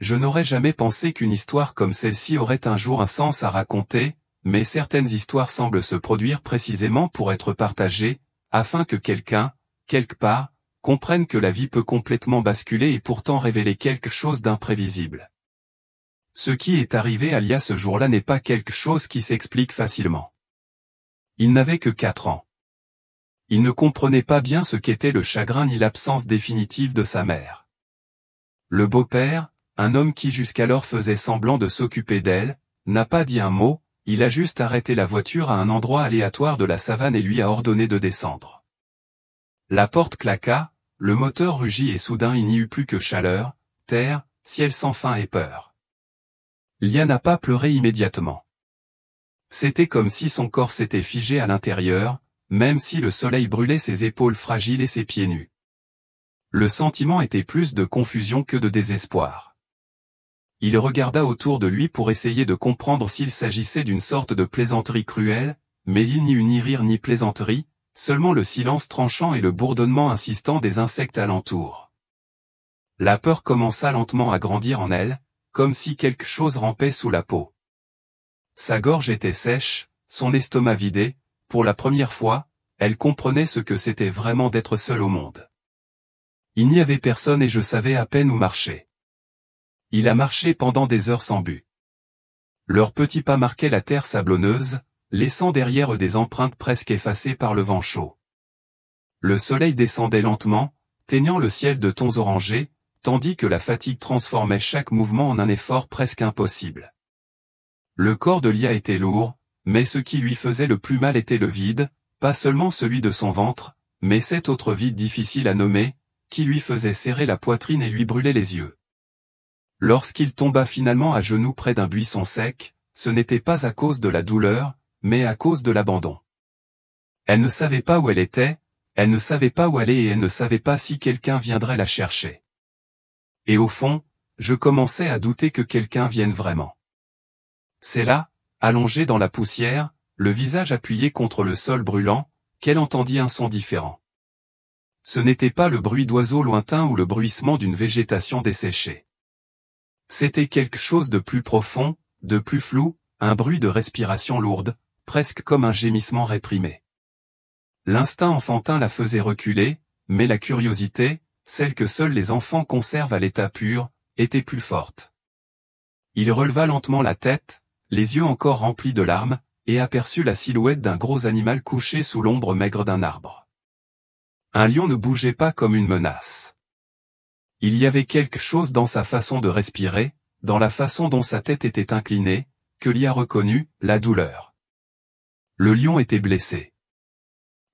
Je n'aurais jamais pensé qu'une histoire comme celle-ci aurait un jour un sens à raconter, mais certaines histoires semblent se produire précisément pour être partagées, afin que quelqu'un, quelque part, comprenne que la vie peut complètement basculer et pourtant révéler quelque chose d'imprévisible. Ce qui est arrivé à Lia ce jour-là n'est pas quelque chose qui s'explique facilement. Il n'avait que 4 ans. Il ne comprenait pas bien ce qu'était le chagrin ni l'absence définitive de sa mère. Le beau-père, un homme qui jusqu'alors faisait semblant de s'occuper d'elle, n'a pas dit un mot, il a juste arrêté la voiture à un endroit aléatoire de la savane et lui a ordonné de descendre. La porte claqua, le moteur rugit et soudain il n'y eut plus que chaleur, terre, ciel sans fin et peur. Lia n'a pas pleuré immédiatement. C'était comme si son corps s'était figé à l'intérieur, même si le soleil brûlait ses épaules fragiles et ses pieds nus. Le sentiment était plus de confusion que de désespoir. Il regarda autour de lui pour essayer de comprendre s'il s'agissait d'une sorte de plaisanterie cruelle, mais il n'y eut ni rire ni plaisanterie, seulement le silence tranchant et le bourdonnement insistant des insectes alentour. La peur commença lentement à grandir en elle, comme si quelque chose rampait sous la peau. Sa gorge était sèche, son estomac vidé, pour la première fois, elle comprenait ce que c'était vraiment d'être seule au monde. Il n'y avait personne et je savais à peine où marcher. Il a marché pendant des heures sans but. Leurs petits pas marquaient la terre sablonneuse, laissant derrière eux des empreintes presque effacées par le vent chaud. Le soleil descendait lentement, teignant le ciel de tons orangés, tandis que la fatigue transformait chaque mouvement en un effort presque impossible. Le corps de Lia était lourd, mais ce qui lui faisait le plus mal était le vide, pas seulement celui de son ventre, mais cet autre vide difficile à nommer, qui lui faisait serrer la poitrine et lui brûlait les yeux. Lorsqu'il tomba finalement à genoux près d'un buisson sec, ce n'était pas à cause de la douleur, mais à cause de l'abandon. Elle ne savait pas où elle était, elle ne savait pas où aller et elle ne savait pas si quelqu'un viendrait la chercher. Et au fond, je commençais à douter que quelqu'un vienne vraiment. C'est là, allongée dans la poussière, le visage appuyé contre le sol brûlant, qu'elle entendit un son différent. Ce n'était pas le bruit d'oiseaux lointains ou le bruissement d'une végétation desséchée. C'était quelque chose de plus profond, de plus flou, un bruit de respiration lourde, presque comme un gémissement réprimé. L'instinct enfantin la faisait reculer, mais la curiosité, celle que seuls les enfants conservent à l'état pur, était plus forte. Il releva lentement la tête, les yeux encore remplis de larmes, et aperçut la silhouette d'un gros animal couché sous l'ombre maigre d'un arbre. Un lion ne bougeait pas comme une menace. Il y avait quelque chose dans sa façon de respirer, dans la façon dont sa tête était inclinée, que Lia reconnut, la douleur. Le lion était blessé.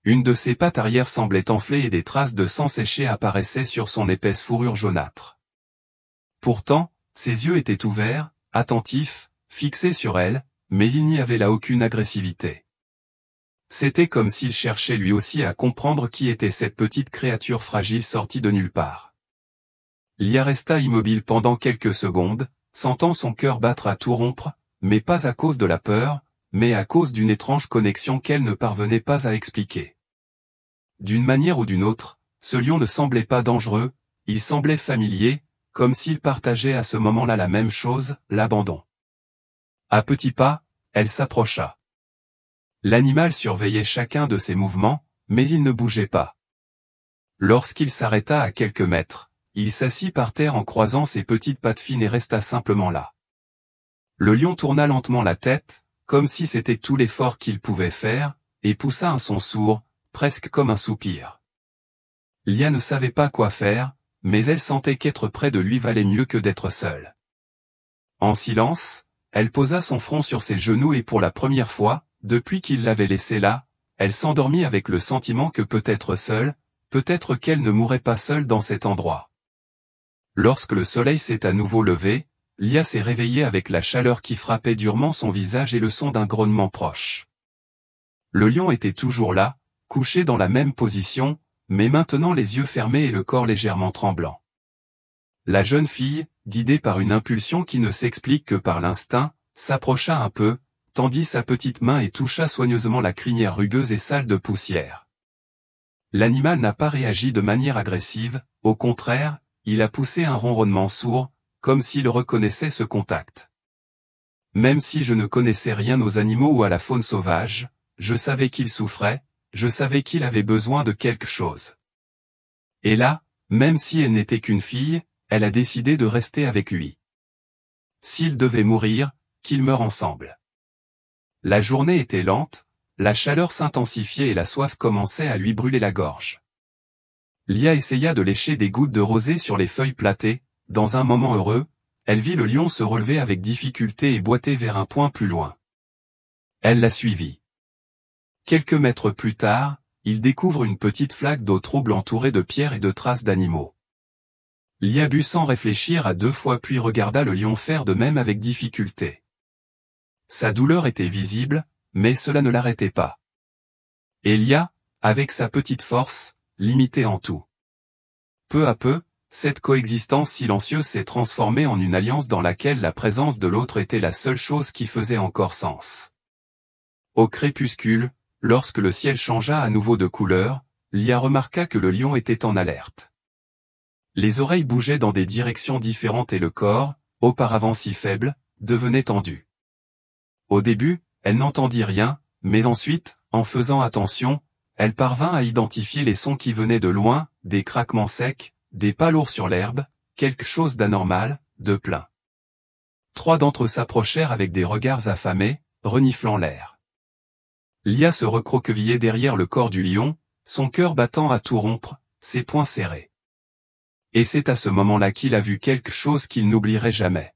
Une de ses pattes arrière semblait enflée et des traces de sang séché apparaissaient sur son épaisse fourrure jaunâtre. Pourtant, ses yeux étaient ouverts, attentifs, fixés sur elle, mais il n'y avait là aucune agressivité. C'était comme s'il cherchait lui aussi à comprendre qui était cette petite créature fragile sortie de nulle part. Lia resta immobile pendant quelques secondes, sentant son cœur battre à tout rompre, mais pas à cause de la peur, mais à cause d'une étrange connexion qu'elle ne parvenait pas à expliquer. D'une manière ou d'une autre, ce lion ne semblait pas dangereux, il semblait familier, comme s'il partageait à ce moment-là la même chose, l'abandon. À petits pas, elle s'approcha. L'animal surveillait chacun de ses mouvements, mais il ne bougeait pas. Lorsqu'il s'arrêta à quelques mètres, il s'assit par terre en croisant ses petites pattes fines et resta simplement là. Le lion tourna lentement la tête, comme si c'était tout l'effort qu'il pouvait faire, et poussa un son sourd, presque comme un soupir. Lia ne savait pas quoi faire, mais elle sentait qu'être près de lui valait mieux que d'être seule. En silence, elle posa son front sur ses genoux et pour la première fois, depuis qu'il l'avait laissée là, elle s'endormit avec le sentiment que peut-être seule, peut-être qu'elle ne mourrait pas seule dans cet endroit. Lorsque le soleil s'est à nouveau levé, Lia s'est réveillée avec la chaleur qui frappait durement son visage et le son d'un grognement proche. Le lion était toujours là, couché dans la même position, mais maintenant les yeux fermés et le corps légèrement tremblant. La jeune fille, guidée par une impulsion qui ne s'explique que par l'instinct, s'approcha un peu, tendit sa petite main et toucha soigneusement la crinière rugueuse et sale de poussière. L'animal n'a pas réagi de manière agressive, au contraire, il a poussé un ronronnement sourd, comme s'il reconnaissait ce contact. Même si je ne connaissais rien aux animaux ou à la faune sauvage, je savais qu'il souffrait, je savais qu'il avait besoin de quelque chose. Et là, même si elle n'était qu'une fille, elle a décidé de rester avec lui. S'il devait mourir, qu'ils meurent ensemble. La journée était lente, la chaleur s'intensifiait et la soif commençait à lui brûler la gorge. Lia essaya de lécher des gouttes de rosée sur les feuilles platées. Dans un moment heureux, elle vit le lion se relever avec difficulté et boiter vers un point plus loin. Elle la suivit. Quelques mètres plus tard, il découvre une petite flaque d'eau trouble entourée de pierres et de traces d'animaux. Lia but sans réfléchir à 2 fois puis regarda le lion faire de même avec difficulté. Sa douleur était visible, mais cela ne l'arrêtait pas. Et Lia, avec sa petite force, l'imitait en tout. Peu à peu, cette coexistence silencieuse s'est transformée en une alliance dans laquelle la présence de l'autre était la seule chose qui faisait encore sens. Au crépuscule, lorsque le ciel changea à nouveau de couleur, Lia remarqua que le lion était en alerte. Les oreilles bougeaient dans des directions différentes et le corps, auparavant si faible, devenait tendu. Au début, elle n'entendit rien, mais ensuite, en faisant attention, elle parvint à identifier les sons qui venaient de loin, des craquements secs, des pas lourds sur l'herbe, quelque chose d'anormal, de plein. 3 d'entre eux s'approchèrent avec des regards affamés, reniflant l'air. Lia se recroquevillait derrière le corps du lion, son cœur battant à tout rompre, ses poings serrés. Et c'est à ce moment-là qu'il a vu quelque chose qu'il n'oublierait jamais.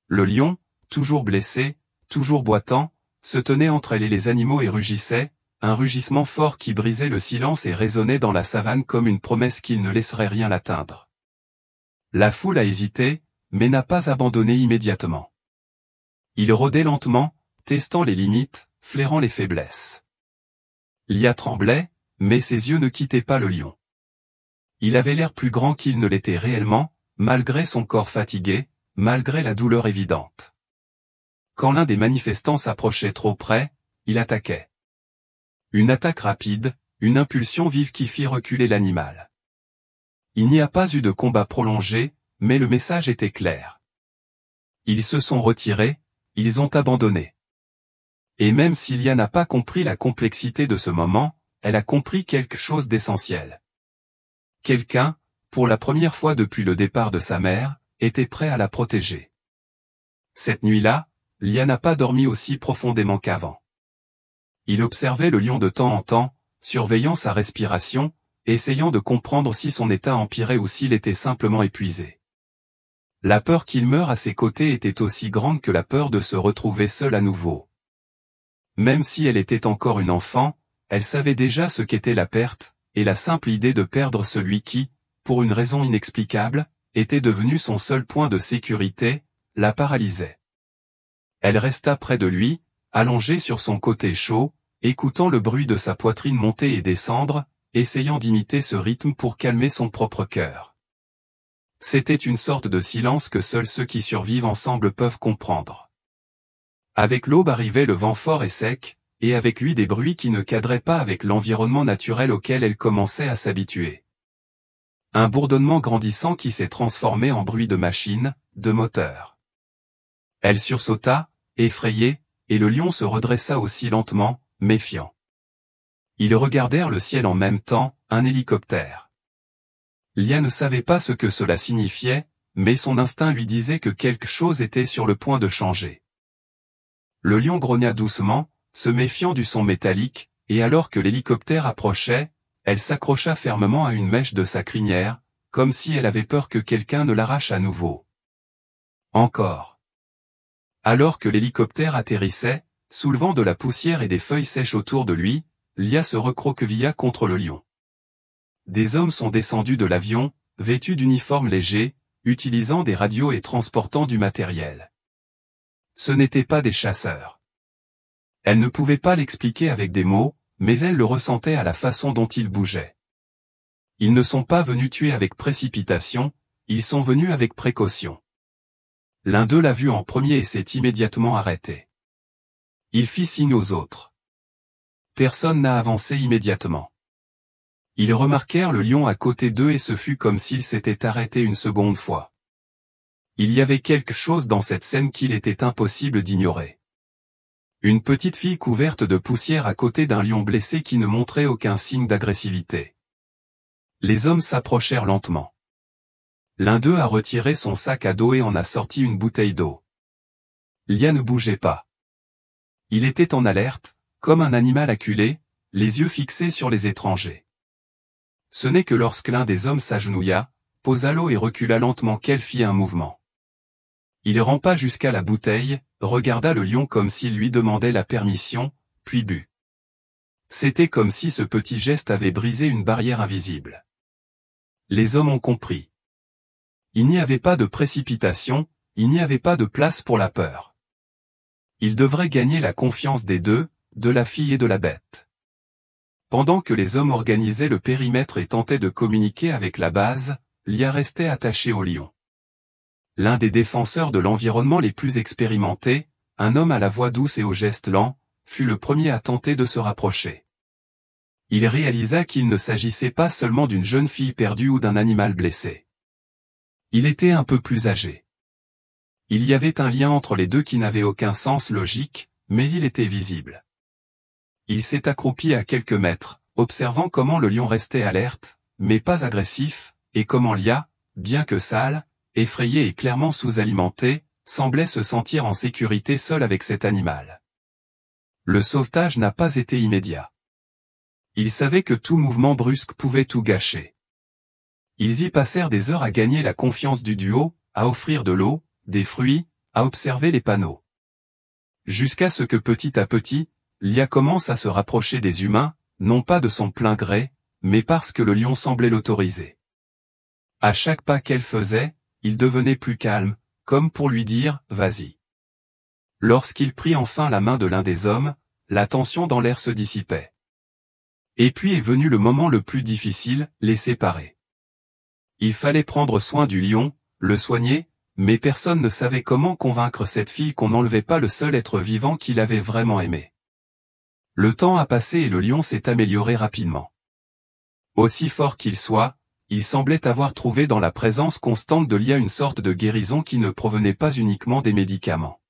Le lion, toujours blessé, toujours boitant, se tenait entre elle et les animaux et rugissait, un rugissement fort qui brisait le silence et résonnait dans la savane comme une promesse qu'il ne laisserait rien l'atteindre. La foule a hésité, mais n'a pas abandonné immédiatement. Il rôdait lentement, testant les limites, flairant les faiblesses. Lia tremblait, mais ses yeux ne quittaient pas le lion. Il avait l'air plus grand qu'il ne l'était réellement, malgré son corps fatigué, malgré la douleur évidente. Quand l'un des manifestants s'approchait trop près, il attaquait. Une attaque rapide, une impulsion vive qui fit reculer l'animal. Il n'y a pas eu de combat prolongé, mais le message était clair. Ils se sont retirés, ils ont abandonné. Et même si Lia n'a pas compris la complexité de ce moment, elle a compris quelque chose d'essentiel. Quelqu'un, pour la première fois depuis le départ de sa mère, était prêt à la protéger. Cette nuit-là, Lia n'a pas dormi aussi profondément qu'avant. Il observait le lion de temps en temps, surveillant sa respiration, essayant de comprendre si son état empirait ou s'il était simplement épuisé. La peur qu'il meure à ses côtés était aussi grande que la peur de se retrouver seule à nouveau. Même si elle était encore une enfant, elle savait déjà ce qu'était la perte, et la simple idée de perdre celui qui, pour une raison inexplicable, était devenu son seul point de sécurité, la paralysait. Elle resta près de lui, allongée sur son côté chaud, écoutant le bruit de sa poitrine monter et descendre, essayant d'imiter ce rythme pour calmer son propre cœur. C'était une sorte de silence que seuls ceux qui survivent ensemble peuvent comprendre. Avec l'aube arrivait le vent fort et sec, et avec lui des bruits qui ne cadraient pas avec l'environnement naturel auquel elle commençait à s'habituer. Un bourdonnement grandissant qui s'est transformé en bruit de machine, de moteur. Elle sursauta, effrayée, et le lion se redressa aussi lentement, méfiant. Ils regardèrent le ciel en même temps, un hélicoptère. Lia ne savait pas ce que cela signifiait, mais son instinct lui disait que quelque chose était sur le point de changer. Le lion grogna doucement, se méfiant du son métallique, et alors que l'hélicoptère approchait, elle s'accrocha fermement à une mèche de sa crinière, comme si elle avait peur que quelqu'un ne l'arrache à nouveau. Encore. Alors que l'hélicoptère atterrissait, soulevant de la poussière et des feuilles sèches autour de lui, Lia se recroquevilla contre le lion. Des hommes sont descendus de l'avion, vêtus d'uniformes légers, utilisant des radios et transportant du matériel. Ce n'étaient pas des chasseurs. Elle ne pouvait pas l'expliquer avec des mots, mais elle le ressentait à la façon dont ils bougeaient. Ils ne sont pas venus tuer avec précipitation, ils sont venus avec précaution. L'un d'eux l'a vu en premier et s'est immédiatement arrêté. Il fit signe aux autres. Personne n'a avancé immédiatement. Ils remarquèrent le lion à côté d'eux et ce fut comme s'il s'était arrêté une seconde fois. Il y avait quelque chose dans cette scène qu'il était impossible d'ignorer. Une petite fille couverte de poussière à côté d'un lion blessé qui ne montrait aucun signe d'agressivité. Les hommes s'approchèrent lentement. L'un d'eux a retiré son sac à dos et en a sorti une bouteille d'eau. Lia ne bougeait pas. Il était en alerte, comme un animal acculé, les yeux fixés sur les étrangers. Ce n'est que lorsque l'un des hommes s'agenouilla, posa l'eau et recula lentement qu'elle fit un mouvement. Il rampa jusqu'à la bouteille, regarda le lion comme s'il lui demandait la permission, puis but. C'était comme si ce petit geste avait brisé une barrière invisible. Les hommes ont compris. Il n'y avait pas de précipitation, il n'y avait pas de place pour la peur. Il devrait gagner la confiance des deux, de la fille et de la bête. Pendant que les hommes organisaient le périmètre et tentaient de communiquer avec la base, Lia restait attachée au lion. L'un des défenseurs de l'environnement les plus expérimentés, un homme à la voix douce et aux gestes lents, fut le premier à tenter de se rapprocher. Il réalisa qu'il ne s'agissait pas seulement d'une jeune fille perdue ou d'un animal blessé. Il était un peu plus âgé. Il y avait un lien entre les deux qui n'avait aucun sens logique, mais il était visible. Il s'est accroupi à quelques mètres, observant comment le lion restait alerte, mais pas agressif, et comment Lia, bien que sale, effrayée et clairement sous-alimentée, semblait se sentir en sécurité seule avec cet animal. Le sauvetage n'a pas été immédiat. Il savait que tout mouvement brusque pouvait tout gâcher. Ils y passèrent des heures à gagner la confiance du duo, à offrir de l'eau, des fruits, à observer les panneaux. Jusqu'à ce que petit à petit, Lia commence à se rapprocher des humains, non pas de son plein gré, mais parce que le lion semblait l'autoriser. À chaque pas qu'elle faisait, il devenait plus calme, comme pour lui dire « vas-y ». Lorsqu'il prit enfin la main de l'un des hommes, la tension dans l'air se dissipait. Et puis est venu le moment le plus difficile, les séparer. Il fallait prendre soin du lion, le soigner, mais personne ne savait comment convaincre cette fille qu'on n'enlevait pas le seul être vivant qu'il avait vraiment aimé. Le temps a passé et le lion s'est amélioré rapidement. Aussi fort qu'il soit, il semblait avoir trouvé dans la présence constante de Lia une sorte de guérison qui ne provenait pas uniquement des médicaments.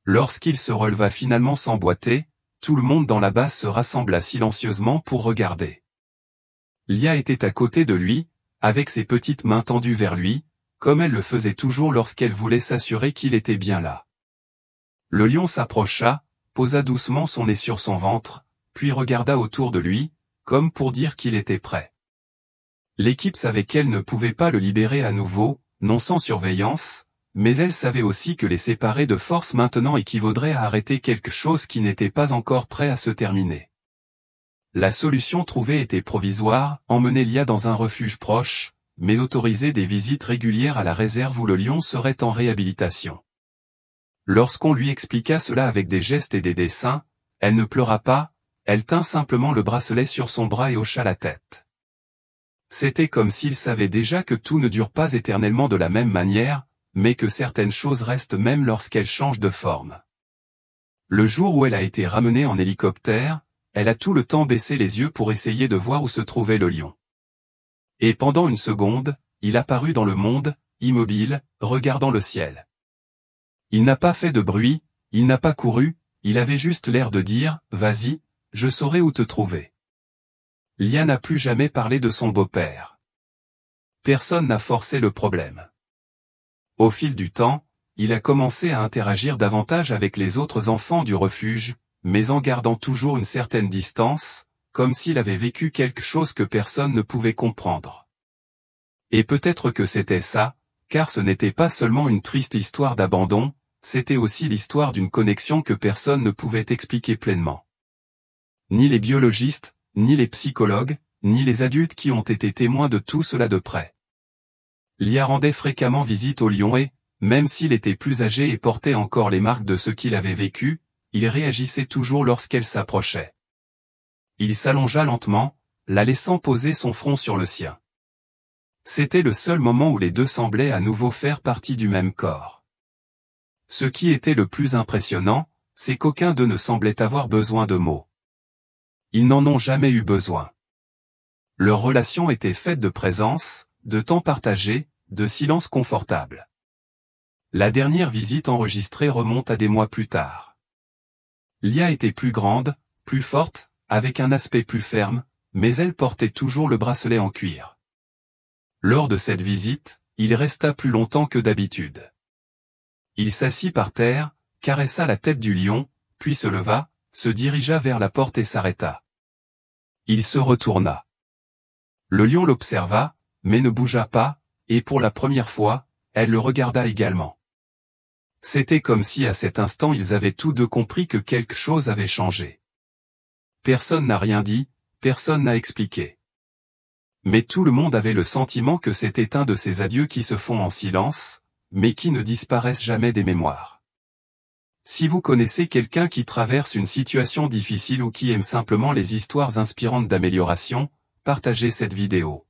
Lorsqu'il se releva finalement sans boiter, tout le monde dans la base se rassembla silencieusement pour regarder. Lia était à côté de lui, avec ses petites mains tendues vers lui, comme elle le faisait toujours lorsqu'elle voulait s'assurer qu'il était bien là. Le lion s'approcha, posa doucement son nez sur son ventre, puis regarda autour de lui, comme pour dire qu'il était prêt. L'équipe savait qu'elle ne pouvait pas le libérer à nouveau, non sans surveillance, mais elle savait aussi que les séparer de force maintenant équivaudrait à arrêter quelque chose qui n'était pas encore prêt à se terminer. La solution trouvée était provisoire, emmener Lia dans un refuge proche, mais autoriser des visites régulières à la réserve où le lion serait en réhabilitation. Lorsqu'on lui expliqua cela avec des gestes et des dessins, elle ne pleura pas, elle tint simplement le bracelet sur son bras et hocha la tête. C'était comme s'il savait déjà que tout ne dure pas éternellement de la même manière, mais que certaines choses restent même lorsqu'elles changent de forme. Le jour où elle a été ramenée en hélicoptère, elle a tout le temps baissé les yeux pour essayer de voir où se trouvait le lion. Et pendant une seconde, il apparut dans le monde, immobile, regardant le ciel. Il n'a pas fait de bruit, il n'a pas couru, il avait juste l'air de dire « Vas-y, je saurai où te trouver ». Lia n'a plus jamais parlé de son beau-père. Personne n'a forcé le problème. Au fil du temps, il a commencé à interagir davantage avec les autres enfants du refuge, mais en gardant toujours une certaine distance, comme s'il avait vécu quelque chose que personne ne pouvait comprendre. Et peut-être que c'était ça, car ce n'était pas seulement une triste histoire d'abandon, c'était aussi l'histoire d'une connexion que personne ne pouvait expliquer pleinement. Ni les biologistes, ni les psychologues, ni les adultes qui ont été témoins de tout cela de près. Lia rendait fréquemment visite au lion et, même s'il était plus âgé et portait encore les marques de ce qu'il avait vécu, il réagissait toujours lorsqu'elle s'approchait. Il s'allongea lentement, la laissant poser son front sur le sien. C'était le seul moment où les deux semblaient à nouveau faire partie du même corps. Ce qui était le plus impressionnant, c'est qu'aucun d'eux ne semblait avoir besoin de mots. Ils n'en ont jamais eu besoin. Leur relation était faite de présence, de temps partagé, de silence confortable. La dernière visite enregistrée remonte à des mois plus tard. Lia était plus grande, plus forte, avec un aspect plus ferme, mais elle portait toujours le bracelet en cuir. Lors de cette visite, il resta plus longtemps que d'habitude. Il s'assit par terre, caressa la tête du lion, puis se leva, se dirigea vers la porte et s'arrêta. Il se retourna. Le lion l'observa, mais ne bougea pas, et pour la première fois, elle le regarda également. C'était comme si à cet instant ils avaient tous deux compris que quelque chose avait changé. Personne n'a rien dit, personne n'a expliqué. Mais tout le monde avait le sentiment que c'était un de ces adieux qui se font en silence, mais qui ne disparaissent jamais des mémoires. Si vous connaissez quelqu'un qui traverse une situation difficile ou qui aime simplement les histoires inspirantes d'amélioration, partagez cette vidéo.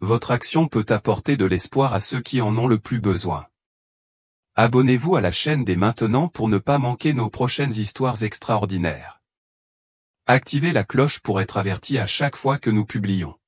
Votre action peut apporter de l'espoir à ceux qui en ont le plus besoin. Abonnez-vous à la chaîne dès maintenant pour ne pas manquer nos prochaines histoires extraordinaires. Activez la cloche pour être averti à chaque fois que nous publions.